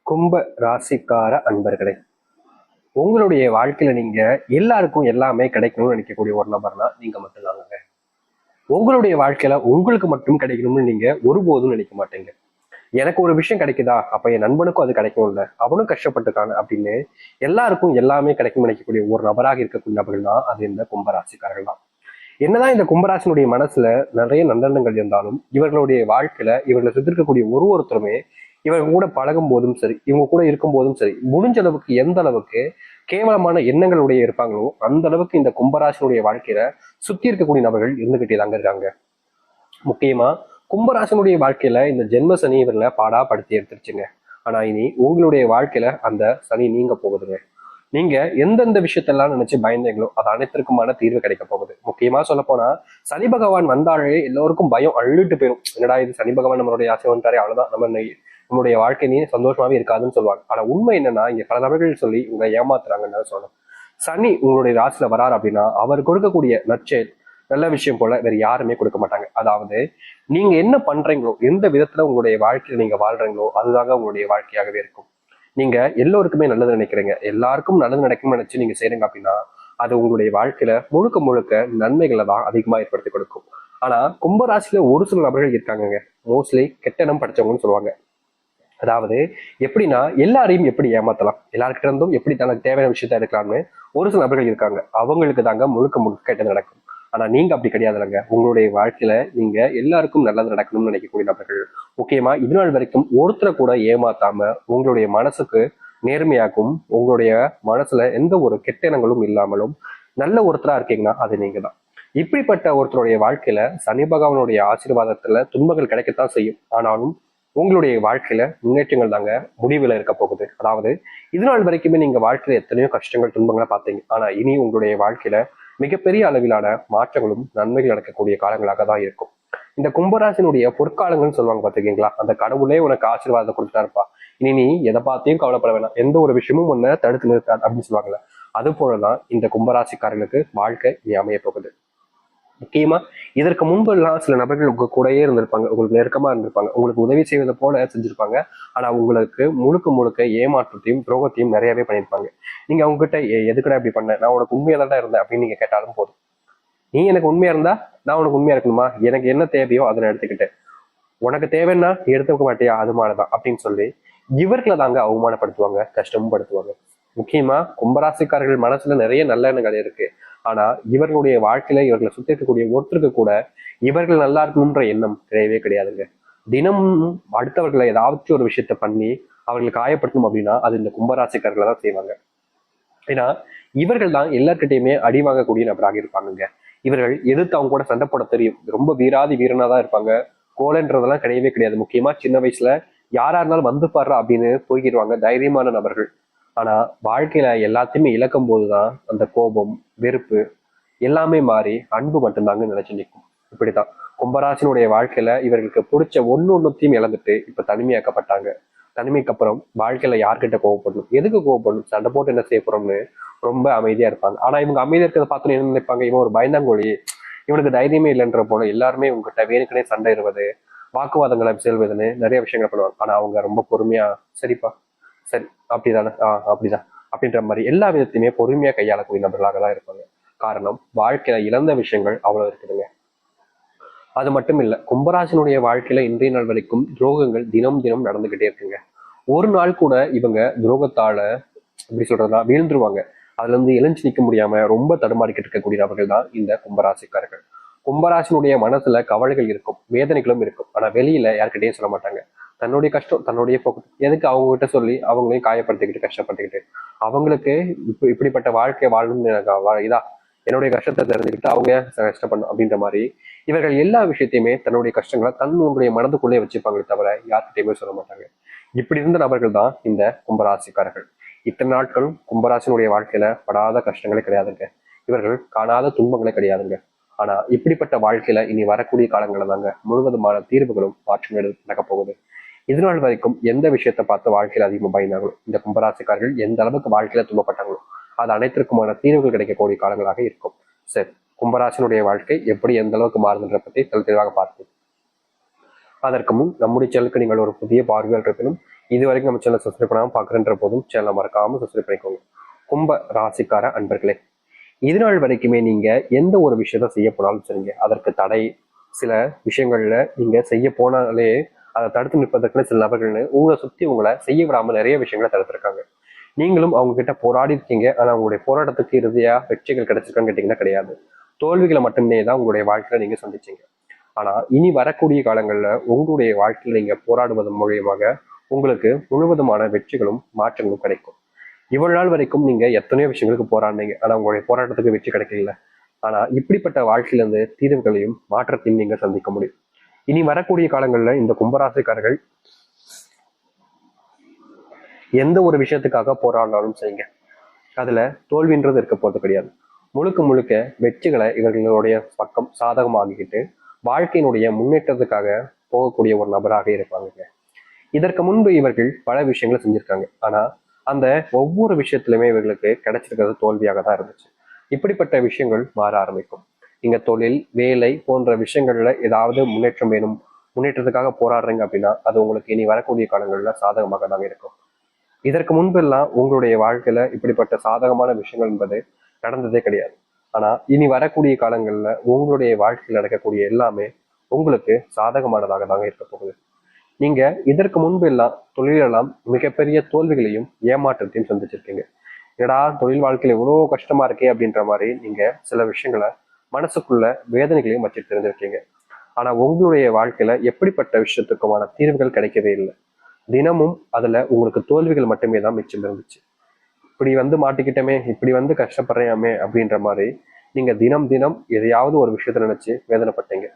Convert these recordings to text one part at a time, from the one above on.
கும்ப ராசிக்கார அன்பர்களே, உங்களுடைய வாழ்க்கையில நீங்க எல்லாருக்கும் எல்லாமே கிடைக்கணும்னு நினைக்கக்கூடிய ஒரு நபர்னா நீங்க மட்டும்தாங்க. உங்களுடைய வாழ்க்கையில உங்களுக்கு மட்டும் கிடைக்கணும்னு நீங்க ஒருபோதும் நினைக்க மாட்டீங்க. எனக்கு ஒரு விஷயம் கிடைக்குதா, அப்ப என் நண்பனுக்கும் அது கிடைக்கும்ல, அவனும் கஷ்டப்பட்டுருக்காங்க அப்படின்னு எல்லாருக்கும் எல்லாமே கிடைக்கும்னு நினைக்கக்கூடிய ஒரு நபராக இருக்கக்கூடிய நபர்கள் தான் அது இந்த கும்பராசிக்காரர்கள் தான். என்னதான் இந்த கும்பராசினுடைய மனசுல நிறைய நல்லெண்ணங்கள் இருந்தாலும் இவர்களுடைய வாழ்க்கையில இவர்களை சுத்தி இருக்கக்கூடிய ஒருத்தருமே இவங்க கூட பழகும் போதும் சரி, இவங்க கூட இருக்கும் போதும் சரி, முடிஞ்ச அளவுக்கு எந்த அளவுக்கு கேவலமான எண்ணங்களுடைய இருப்பாங்களோ அந்த அளவுக்கு இந்த கும்பராசினுடைய வாழ்க்கையில சுத்தி இருக்கக்கூடிய நபர்கள் இருந்துகிட்டே தாங்க இருக்காங்க. முக்கியமா கும்பராசினுடைய வாழ்க்கையில இந்த ஜென்ம சனி இவர்களை பாடா படுத்தி எடுத்துருச்சுங்க. ஆனா இனி உங்களுடைய வாழ்க்கையில அந்த சனி நீங்க போகுதுங்க. நீங்க எந்தெந்த விஷயத்தெல்லாம் நினைச்சு பயந்தீங்களோ அது அனைத்திற்குமான தீர்வு கிடைக்க போகுது. முக்கியமா சொல்ல போனா சனி பகவான் வந்தாலே எல்லோருக்கும் பயம் அள்ளிட்டு போயிடும். என்னடா இது சனி பகவான் நம்மளுடைய ஆசை வந்தாரே, அவ்வளவுதான் நம்மளுடைய வாழ்க்கையிலேயே சந்தோஷமாவே இருக்காதுன்னு சொல்லுவாங்க. ஆனா உண்மை என்னன்னா இங்க பல நபர்கள் சொல்லி உங்களை ஏமாத்துறாங்கன்னு சொல்லணும். சனி உங்களுடைய ராசியில வராரு அப்படின்னா அவர் கொடுக்கக்கூடிய நற்செயல் நல்ல விஷயம் போல வேற யாருமே கொடுக்க மாட்டாங்க. அதாவது நீங்க என்ன பண்றீங்களோ, எந்த விதத்துல உங்களுடைய வாழ்க்கையில நீங்க வாழ்றீங்களோ அதுதாங்க உங்களுடைய வாழ்க்கையாகவே இருக்கும். நீங்க எல்லோருக்குமே நல்லது நினைக்கிறீங்க, எல்லாருக்கும் நல்லது நடக்கும்னு நினைச்சு நீங்க செய்றீங்க அப்படின்னா அது உங்களுடைய வாழ்க்கையில முழுக்க முழுக்க நன்மைகளை தான் அதிகமா ஏற்படுத்தி கொடுக்கும். ஆனா கும்பராசியில ஒரு சில நபர்கள் இருக்காங்க, மோஸ்ட்லி கெட்ட எண்ணம் படிச்சவங்கன்னு சொல்லுவாங்க. அதாவது எப்படின்னா எல்லாரையும் எப்படி ஏமாத்தலாம், எல்லாருக்கிட்ட இருந்தும் எப்படி தனக்கு தேவையான விஷயத்த எடுக்கலாம்னு ஒரு சில நபர்கள் இருக்காங்க. அவங்களுக்கு தாங்க முழுக்க முழுக்க கெட்டது நடக்கும். ஆனா நீங்க அப்படி கிடையாதுலங்க. உங்களுடைய வாழ்க்கையில நீங்க எல்லாருக்கும் நல்லது நடக்கணும்னு நினைக்கக்கூடிய நபர்கள். முக்கியமா இது நாள் வரைக்கும் ஒருத்தரை கூட ஏமாத்தாம உங்களுடைய மனசுக்கு நேர்மையாகவும் உங்களுடைய மனசுல எந்த ஒரு கெட்ட எண்ணங்களும் இல்லாமலும் நல்ல ஒருத்தரா இருக்கீங்கன்னா அது நீங்க தான். இப்படிப்பட்ட ஒருத்தருடைய வாழ்க்கையில சனி பகவானுடைய ஆசீர்வாதத்துல துன்பங்கள் கிடைக்கத்தான் செய்யும். ஆனாலும் உங்களுடைய வாழ்க்கையில முன்னேற்றங்கள் தாங்க முடிவுல இருக்க போகுது. அதாவது இது நாள் வரைக்குமே நீங்க வாழ்க்கையில எத்தனையோ கஷ்டங்கள் துன்பங்களை பார்த்தீங்க. ஆனா இனி உங்களுடைய வாழ்க்கையில மிகப்பெரிய அளவிலான மாற்றங்களும் நன்மைகள் நடக்கக்கூடிய காலங்களாக தான் இருக்கும். இந்த கும்பராசினுடைய பொற்காலங்கள்னு சொல்லுவாங்க பாத்துக்கீங்களா, அந்த கடவுளே உனக்கு ஆசீர்வாதத்தை கொடுத்துட்டாருப்பா, இனி நீ எதை பார்த்தையும் கவலைப்பட வேணாம், எந்த ஒரு விஷயமும் உன்னை தடுத்து நிறுத்தாது அப்படின்னு சொல்லுவாங்கல்ல, அது போலதான் இந்த கும்பராசிக்காரர்களுக்கு வாழ்க்கை இனி அமைய போகுது. முக்கியமா இதற்கு முன்பு எல்லாம் சில நபர்கள் உங்க கூடயே இருந்திருப்பாங்க, உங்களுக்கு நெருக்கமா இருந்திருப்பாங்க, உங்களுக்கு உதவி செய்வதை போல செஞ்சிருப்பாங்க. ஆனா உங்களுக்கு முழுக்க முழுக்க ஏமாற்றத்தையும் துரோகத்தையும் நிறையவே பண்ணியிருப்பாங்க. நீங்க அவங்க கிட்ட எதுக்கடா இப்படி பண்ண, நான் உனக்கு உண்மையா தான் இருந்தேன் அப்படின்னு நீங்க கேட்டாலும் போதும். நீ எனக்கு உண்மையா இருந்தா நான் உனக்கு உண்மையா இருக்கணுமா, எனக்கு என்ன தேவையோ அதை நான் எடுத்துக்கிட்டேன், உனக்கு தேவைன்னா எடுத்துக்க மாட்டியா, அது மாதிரிதான் அப்படின்னு சொல்லி இவர்களை தாங்க அவமானப்படுத்துவாங்க, கஷ்டமும் படுத்துவாங்க. முக்கியமா கும்பராசிக்காரர்கள் மனசுல நிறைய நல்ல எண்ணங்கள் இருக்கு. ஆனா இவர்களுடைய வாழ்க்கையில இவர்களை சுத்தி இருக்கக்கூடிய ஒருத்தருக்கு கூட இவர்கள் நல்லா இருக்கணும்ன்ற எண்ணம் கிடையவே கிடையாதுங்க. தினமும் அடுத்தவர்களை ஏதாச்சும் ஒரு விஷயத்த பண்ணி அவர்களை காயப்படுத்தணும் அப்படின்னா அது இந்த கும்பராசிக்காரர்களை தான் செய்வாங்க. ஏன்னா இவர்கள் தான் எல்லார்கிட்டையுமே அடி வாங்கக்கூடிய நபராக இருப்பாங்க. இவர்கள் எதிர்த்து அவங்க கூட சண்டை போட தெரியும், ரொம்ப வீராதி வீரனா தான் இருப்பாங்க. கோலன்றதெல்லாம் கிடையவே கிடையாது. முக்கியமா சின்ன வயசுல யாரா இருந்தாலும் வந்து பாடுறா அப்படின்னு போய்க்கிடுவாங்க, தைரியமான நபர்கள். ஆனா வாழ்க்கையில எல்லாத்தையுமே இழக்கும் போதுதான் அந்த கோபம், வெறுப்பு எல்லாமே மாறி அன்பு மட்டும்தாங்க நினைச்சு நிற்கும். இப்படித்தான் கும்பராசினுடைய வாழ்க்கையில இவர்களுக்கு பிடிச்ச ஒன்னொன்னுத்தையும் இழந்துட்டு இப்ப தனிமையாக்கப்பட்டாங்க. தனிமைக்கு அப்புறம் வாழ்க்கையில யார்கிட்ட கோவப்படணும், எதுக்கு கோவப்படணும், சண்டை போட்டு என்ன செய்ய போறோம்னு ரொம்ப அமைதியா இருப்பாங்க. ஆனா இவங்க அமைதியா இருக்கிறத பார்த்து என்ன நினைப்பாங்க, இவன் ஒரு பயந்தாங்கோழி, இவனுக்கு தைரியமே இல்லைன்ற போல எல்லாருமே உங்ககிட்ட வேணுக்குனே சண்டை இடுவது, வாக்குவாதங்களை செல்வதுன்னு நிறைய விஷயங்கள் பண்ணுவாங்க. ஆனா அவங்க ரொம்ப பொறுமையா, சரிப்பா சரி அப்படிதானே, அப்படிதான் அப்படின்ற மாதிரி எல்லா விதத்தையுமே பொறுமையா கையாளக்கூடிய நபர்களாக தான் இருப்பாங்க. காரணம் வாழ்க்கையில இழந்த விஷயங்கள் அவ்வளவு இருக்குதுங்க. அது மட்டும் இல்ல, கும்பராசினுடைய வாழ்க்கையில இன்றைய நாள் வரைக்கும் துரோகங்கள் தினம் தினம் நடந்துகிட்டே இருக்குங்க. ஒரு நாள் கூட இவங்க துரோகத்தால எப்படி சொல்றதுன்னா வீழ்ந்துருவாங்க. அதுல இருந்து எழுஞ்சு நிக்க முடியாம ரொம்ப தடுமாறிக்கிட்டு இருக்கக்கூடிய நபர்கள் தான் இந்த கும்பராசிக்காரர்கள். கும்பராசினுடைய மனசுல கவலைகள் இருக்கும், வேதனைகளும் இருக்கும். ஆனா வெளியில யார்கிட்டயும் சொல்ல மாட்டாங்க. தன்னுடைய கஷ்டம் தன்னுடைய போக்கு, எதுக்கு அவங்க கிட்ட சொல்லி அவங்களையும் காயப்படுத்திக்கிட்டு கஷ்டப்படுத்திக்கிட்டு அவங்களுக்கு இப்படிப்பட்ட வாழ்க்கை வாழணும்னு எனக்கு இதா என்னுடைய கஷ்டத்தை தெரிஞ்சுக்கிட்டு அவங்க கஷ்டப்படணும் அப்படின்ற மாதிரி இவர்கள் எல்லா விஷயத்தையுமே தன்னுடைய கஷ்டங்களை தன்னுடைய மனதுக்குள்ளே வச்சுப்பாங்களே தவிர யார்கிட்டயுமே சொல்ல மாட்டாங்க. இப்படி இருந்த நபர்கள் தான் இந்த கும்பராசிக்காரர்கள். இத்தனை நாட்களும் கும்பராசினுடைய வாழ்க்கையில படாத கஷ்டங்களே கிடையாதுங்க, இவர்கள் காணாத துன்பங்களே கிடையாதுங்க. ஆனா இப்படிப்பட்ட வாழ்க்கையில இனி வரக்கூடிய காலங்களில் தாங்க முழுவதுமான தீர்வுகளும் மாற்றங்களும் நடக்க போகுது. இதுநாள் வரைக்கும் எந்த விஷயத்த பார்த்து வாழ்க்கையில அதிகமா பயந்தாங்களோ இந்த கும்பராசிக்காரர்கள் எந்த அளவுக்கு வாழ்க்கையில துன்பப்பட்டாங்களோ அது அனைத்திற்குமான தீர்வுகள் கிடைக்கக்கூடிய காலங்களாக இருக்கும். சரி, கும்பராசினுடைய வாழ்க்கை எப்படி எந்த அளவுக்கு மாறுதுன்ற பத்தி தெளிவாக பார்ப்போம். அதற்கு முன் நம்முடைய சேனலுக்கு நீங்கள் ஒரு புதிய பார்வையாளர் இருப்பினும் இது வரைக்கும் நம்ம சேனல் சப்ஸ்கிரைப் பண்ணாமல் பார்க்குறன்ற போதும் சேனலை மறக்காமல் சப்ஸ்கிரைப் பண்ணிக்கோங்க. கும்ப ராசிக்கார அன்பர்களே, இது நாள் வரைக்குமே நீங்க எந்த ஒரு விஷயத்த செய்ய போனாலும் சரிங்க, அதற்கு தடை சில விஷயங்கள்ல நீங்க செய்ய போனாலே அதை தடுத்து நிற்பதற்குன்னு சில நபர்கள்னு உங்களை சுத்தி உங்களை செய்ய விடாம நிறைய விஷயங்களை தடுத்திருக்காங்க. நீங்களும் அவங்க கிட்ட போராடி இருக்கீங்க. ஆனா உங்களுடைய போராட்டத்துக்கு இறுதியா வெற்றிகள் கிடைச்சிருக்கான்னு கேட்டீங்கன்னா கிடையாது. தோல்விகளை மட்டுமே தான் உங்களுடைய வாழ்க்கையில நீங்க சந்திச்சீங்க. ஆனா இனி வரக்கூடிய காலங்கள்ல உங்களுடைய வாழ்க்கையில நீங்க போராடுவதன் மூலியமாக உங்களுக்கு முழுவதுமான வெற்றிகளும் மாற்றங்களும் கிடைக்கும். இவ்வளவு நாள் வரைக்கும் நீங்க எத்தனையோ விஷயங்களுக்கு போராடினீங்க. ஆனா உங்களுடைய போராட்டத்துக்கு வெற்றி கிடைக்கல. ஆனா இப்படிப்பட்ட வாழ்க்கையில இருந்து தீர்வுகளையும் மாற்றத்தையும் நீங்க சந்திக்க முடியும். இனி வரக்கூடிய காலங்கள்ல இந்த கும்பராசிக்காரர்கள் எந்த ஒரு விஷயத்துக்காக போராடினாலும் செய்யுங்க, அதுல தோல்வின்றது இருக்க போறது கிடையாது. முழுக்க முழுக்க வெற்றிகளை இவர்களுடைய பக்கம் சாதகமாகிக்கிட்டு வாழ்க்கையினுடைய முன்னேற்றத்துக்காக போகக்கூடிய ஒரு நபராக இருப்பாங்க. இதற்கு முன்பு இவர்கள் பல விஷயங்களை செஞ்சிருக்காங்க. ஆனா அந்த ஒவ்வொரு விஷயத்திலுமே இவர்களுக்கு கிடைச்சிருக்கிறது தோல்வியாக தான் இருந்துச்சு. இப்படிப்பட்ட விஷயங்கள் மாற ஆரம்பிக்கும். இங்க தொழில், வேலை போன்ற விஷயங்கள்ல ஏதாவது முன்னேற்றம் வேணும், முன்னேற்றத்துக்காக போராடுறீங்க அப்படின்னா அது உங்களுக்கு இனி வரக்கூடிய காலங்கள்ல சாதகமாக தாங்க இருக்கும். இதற்கு முன்பெல்லாம் உங்களுடைய வாழ்க்கையில இப்படிப்பட்ட சாதகமான விஷயங்கள் என்பது நடந்ததே கிடையாது. ஆனா இனி வரக்கூடிய காலங்கள்ல உங்களுடைய வாழ்க்கையில் நடக்கக்கூடிய எல்லாமே உங்களுக்கு சாதகமானதாக தாங்க இருக்க போகுது. நீங்க இதற்கு முன்பு எல்லாம் தொழிலெல்லாம் மிகப்பெரிய தோல்விகளையும் ஏமாற்றத்தையும் சந்திச்சிருக்கீங்க. ஏடா தொழில் வாழ்க்கையில இவ்வளவு கஷ்டமா இருக்கே அப்படின்ற மாதிரி நீங்க சில விஷயங்களை மனசுக்குள்ள வேதனைகளையும் வச்சு தெரிஞ்சிருக்கீங்க. ஆனா உங்களுடைய வாழ்க்கையில எப்படிப்பட்ட விஷயத்துக்குமான தீர்வுகள் கிடைக்கவே இல்லை. தினமும் அதுல உங்களுக்கு தோல்விகள் மட்டுமே தான் மிச்சம் இருந்துச்சு. இப்படி வந்து மாட்டிக்கிட்டமே, இப்படி வந்து கஷ்டப்படுறேயாமே அப்படின்ற மாதிரி நீங்க தினம் தினம் எதையாவது ஒரு விஷயத்த நினைச்சு வேதனைப்பட்டீங்க.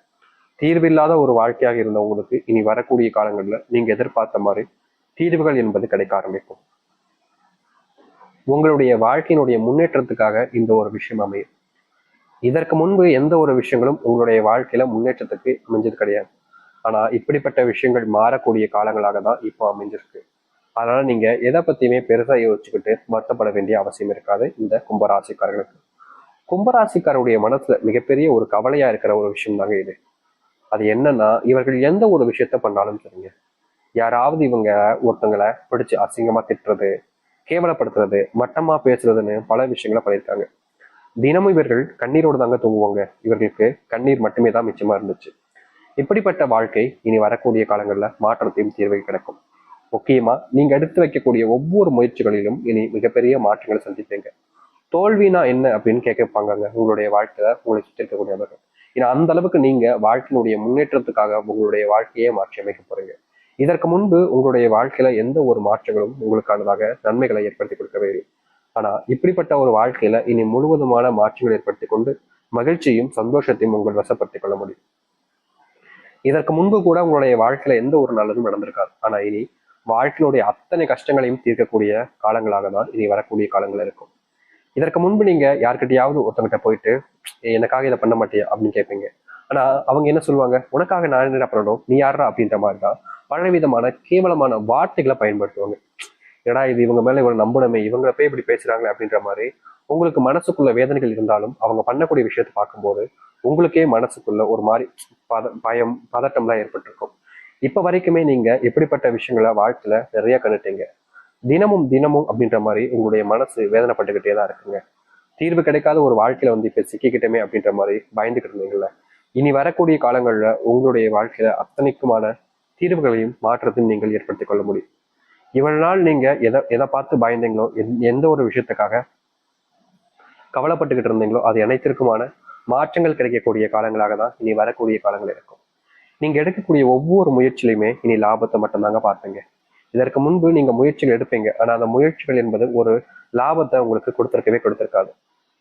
தீர்வில்லாத ஒரு வாழ்க்கையாக இருந்த உங்களுக்கு இனி வரக்கூடிய காலங்கள்ல நீங்க எதிர்பார்த்த மாதிரி தீர்வுகள் என்பது கிடைக்க ஆரம்பிக்கும். உங்களுடைய வாழ்க்கையினுடைய முன்னேற்றத்துக்காக இந்த ஒரு விஷயம் அமையும். இதற்கு முன்பு எந்த ஒரு விஷயங்களும் உங்களுடைய வாழ்க்கையில முன்னேற்றத்துக்கு அமைஞ்சது கிடையாது. ஆனா இப்படிப்பட்ட விஷயங்கள் மாறக்கூடிய காலங்களாக தான் இப்போ அமைஞ்சிருக்கு. அதனால நீங்க எதை பத்தியுமே பெருசா யோசிச்சுக்கிட்டு வருத்தப்பட வேண்டிய அவசியம் இருக்காது இந்த கும்பராசிக்காரர்களுக்கு. கும்பராசிக்காரருடைய மனசுல மிகப்பெரிய ஒரு கவலையா இருக்கிற ஒரு விஷயம் தாங்க இது. அது என்னன்னா, இவர்கள் எந்த ஒரு விஷயத்த பண்ணாலும் சரிங்க, யாராவது இவங்க ஒருத்தங்களை பிடிச்சு அசிங்கமா திட்டுறது, கேவலப்படுத்துறது, மட்டமா பேசுறதுன்னு பல விஷயங்களை பண்ணியிருக்காங்க. தினமும் இவர்கள் கண்ணீரோடு தாங்க தூங்குவாங்க. இவர்களுக்கு கண்ணீர் மட்டுமே தான் மிச்சமா இருந்துச்சு. இப்படிப்பட்ட வாழ்க்கை இனி வரக்கூடிய காலங்கள்ல மாற்றத்தையும் தீர்வை கிடைக்கும். முக்கியமா நீங்க எடுத்து வைக்கக்கூடிய ஒவ்வொரு முயற்சிகளிலும் இனி மிகப்பெரிய மாற்றங்களை சந்திப்பீங்க. தோல்வினா என்ன அப்படின்னு கேட்கப்பாங்க உங்களுடைய வாழ்க்கையில உங்களை சுற்றி இருக்கக்கூடிய நபர்கள். ஏன்னா அந்த அளவுக்கு நீங்க வாழ்க்கையினுடைய முன்னேற்றத்துக்காக உங்களுடைய வாழ்க்கையே மாற்றி அமைக்க போறீங்க. இதற்கு முன்பு உங்களுடைய வாழ்க்கையில எந்த ஒரு மாற்றங்களும் உங்களுக்கானதாக நன்மைகளை ஏற்படுத்தி கொடுக்கவே இல்லை. ஆனா இப்படிப்பட்ட ஒரு வாழ்க்கையில இனி முழுவதுமான மாற்றங்கள் ஏற்படுத்தி கொண்டு மகிழ்ச்சியும் சந்தோஷத்தையும் உங்கள் வசப்படுத்திக் கொள்ள முடியும். இதற்கு முன்பு கூட உங்களுடைய வாழ்க்கையில எந்த ஒரு நல்லதும் நடந்திருக்காது. ஆனா இனி வாழ்க்கையினுடைய அத்தனை கஷ்டங்களையும் தீர்க்கக்கூடிய காலங்களாக தான் இனி வரக்கூடிய காலங்கள் இருக்கும். இதற்கு முன்பு நீங்க யார்கிட்டயாவது ஒருத்தங்கிட்ட போயிட்டு எனக்காக இதை பண்ண மாட்டியா அப்படின்னு கேட்பீங்க. ஆனா அவங்க என்ன சொல்லுவாங்க, உனக்காக நான் என்ன பண்ணணும், நீ யாரா அப்படின்ற மாதிரி தான் பலவிதமான கேவலமான வார்த்தைகளை பயன்படுத்துவாங்க. ஏடா இது இவங்க மேல இவங்க நம்பணுமே, இவங்களை போய் இப்படி பேசுறாங்களே அப்படின்ற மாதிரி உங்களுக்கு மனசுக்குள்ள வேதனைகள் இருந்தாலும் அவங்க பண்ணக்கூடிய விஷயத்தை பார்க்கும்போது உங்களுக்கே மனசுக்குள்ள ஒரு மாதிரி பயம் பதட்டம்லாம் ஏற்பட்டிருக்கும். இப்ப வரைக்குமே நீங்க எப்படிப்பட்ட விஷயங்களை வாழ்க்கையில நிறைய கண்டுட்டீங்க. தினமும் தினமும் அப்படின்ற மாதிரி உங்களுடைய மனசு வேதனைப்பட்டுக்கிட்டே தான் இருக்குங்க. தீர்வு கிடைக்காத ஒரு வாழ்க்கையில வந்து இப்ப சிக்கிக்கிட்டமே அப்படின்ற மாதிரி பயந்துகிட்டு இருந்தீங்கல்ல, இனி வரக்கூடிய காலங்கள்ல உங்களுடைய வாழ்க்கையில அத்தனைக்குமான தீர்வுகளையும் மாற்றத்தையும் நீங்கள் ஏற்படுத்திக் கொள்ள முடியும். இவ்வளவு நாள் நீங்க எதை எதை பார்த்து பயந்தீங்களோ, எந்த ஒரு விஷயத்துக்காக கவலைப்பட்டுக்கிட்டு இருந்தீங்களோ அது அனைத்திற்குமான மாற்றங்கள் கிடைக்கக்கூடிய காலங்களாக தான் இனி வரக்கூடிய காலங்கள் இருக்கும். நீங்க எடுக்கக்கூடிய ஒவ்வொரு முயற்சியிலுமே இனி லாபத்தை மட்டும்தாங்க பார்ப்பீங்க. இதற்கு முன்பு நீங்க முயற்சிகள் எடுப்பீங்க. ஆனா அந்த முயற்சிகள் என்பது ஒரு லாபத்தை உங்களுக்கு கொடுத்திருக்காது.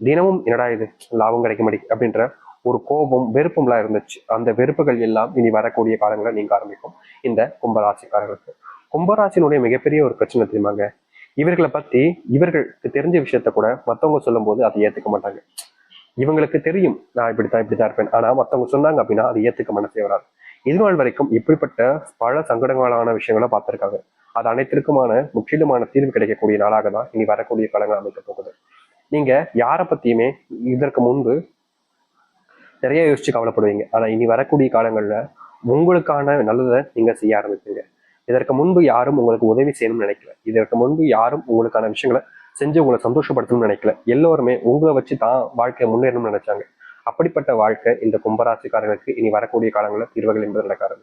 தினமும் என்னடா இது லாபம் கிடைக்க மாட்டேங்குது அப்படின்ற ஒரு கோபம் வெறுப்பும்லாம் இருந்துச்சு. அந்த வெறுப்புகள் எல்லாம் இனி வரக்கூடிய காலங்களை நீங்க ஆரம்பிக்கும் இந்த கும்பராசிக்காரர்களுக்கு. கும்பராசினுடைய மிகப்பெரிய ஒரு பிரச்சனை தெரியுமாங்க, இவர்களை பத்தி இவர்களுக்கு தெரிஞ்ச விஷயத்த கூட மத்தவங்க சொல்லும் போது அதை ஏத்துக்க மாட்டாங்க. இவங்களுக்கு தெரியும் நான் இப்படித்தான் இருப்பேன். ஆனா மத்தவங்க சொன்னாங்க அப்படின்னா அதை ஏத்துக்க மனசே வராது. இது நாள் வரைக்கும் இப்படிப்பட்ட பல சங்கடங்களான விஷயங்களை பார்த்திருக்காங்க. அது அனைத்திற்குமான முற்றிலுமான தீர்வு கிடைக்கக்கூடிய நாளாக தான் இனி வரக்கூடிய காலங்கள் அமைக்க போகுது. நீங்க யாரை பத்தியுமே இதற்கு முன்பு நிறைய யோசிச்சு கவலைப்படுவீங்க. ஆனா இனி வரக்கூடிய காலங்கள்ல உங்களுக்கான நல்லதை நீங்க செய்ய ஆரம்பிப்பீங்க. இதற்கு முன்பு யாரும் உங்களுக்கு உதவி செய்யணும்னு நினைக்கல. இதற்கு முன்பு யாரும் உங்களுக்கான விஷயங்களை செஞ்சு உங்களை சந்தோஷப்படுத்தணும்னு நினைக்கல. எல்லோருமே உங்களை வச்சு தான் வாழ்க்கையை முன்னேறணும்னு நினைச்சாங்க. அப்படிப்பட்ட வாழ்க்கை இந்த கும்பராசிக்காரர்களுக்கு இனி வரக்கூடிய காலங்களில் தீர்வுகள் என்பது நடக்காது.